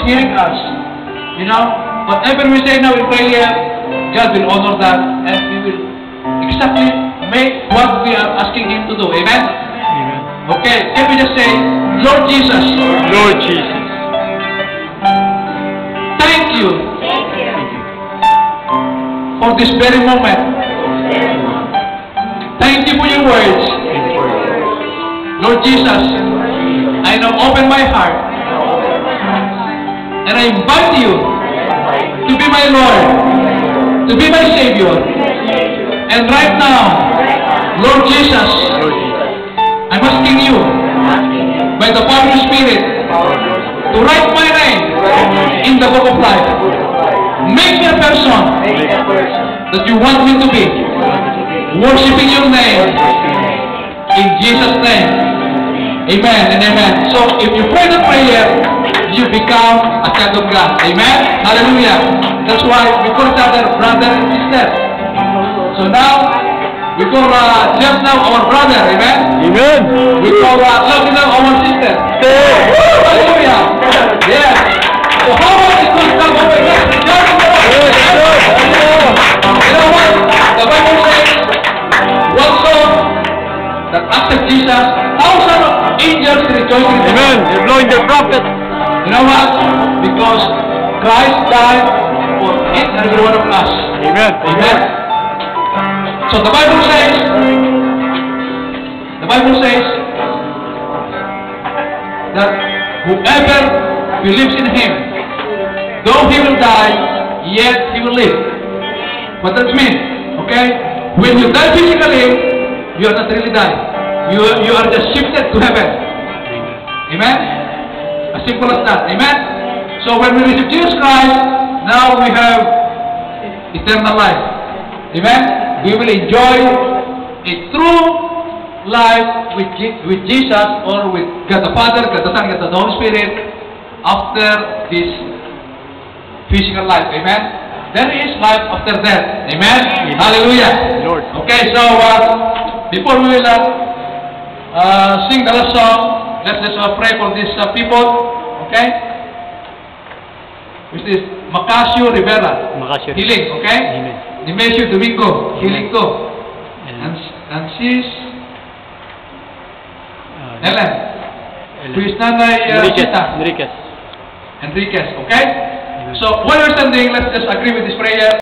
hearing us. You know, whatever we say now in prayer, God will honor that, and we will exactly make what we are asking Him to do. Amen? Amen. Okay, can we just say, Lord Jesus, Lord Jesus, thank you thank you for this very moment. Thank you for your words. Lord Jesus, I now open my heart and I invite you to be my Lord, to be my Savior. And right now, Lord Jesus, I'm asking you, by the power of the Spirit, to write my name in the book of life. Make me a person that you want me to be, worshiping your name, in Jesus' name. Amen and amen. So if you pray the prayer, you become a child of God. Amen? Hallelujah. That's why we call each other brother and sister. So now, we call Jeff now our brother. Amen? Amen. We call Lovely now our sister. Hallelujah. Yes. So how about it could come over here? You know what? The Bible says, one soul that accepts Jesus, thousands of angels rejoicing. Amen. They're blowing their trumpet. You know what? Because Christ died for each and every one of us. Amen. Amen. So the Bible says that whoever believes in Him, though he will die, yet he will live. What does that mean? Okay? When you die physically, you are not really dying. You are just shifted to heaven. Amen? As simple as that. Amen? So when we receive Jesus Christ, now we have eternal life. Amen? We will enjoy a true life with Jesus, or with God the Father, God the Son, God the Holy Spirit after this physical life. Amen? There is life after death. Amen? Amen. Hallelujah. Lord. Okay, so before we will sing the last song, let's just pray for these people. Okay? Which is Macasio Rivera. Makasih. Healing, okay? Amen. Nemesio Domingo, healing ko. And she's Ellen. Who is Nanay Sita Enriquez. Enriquez, okay? So while we're standing, let's just agree with this prayer.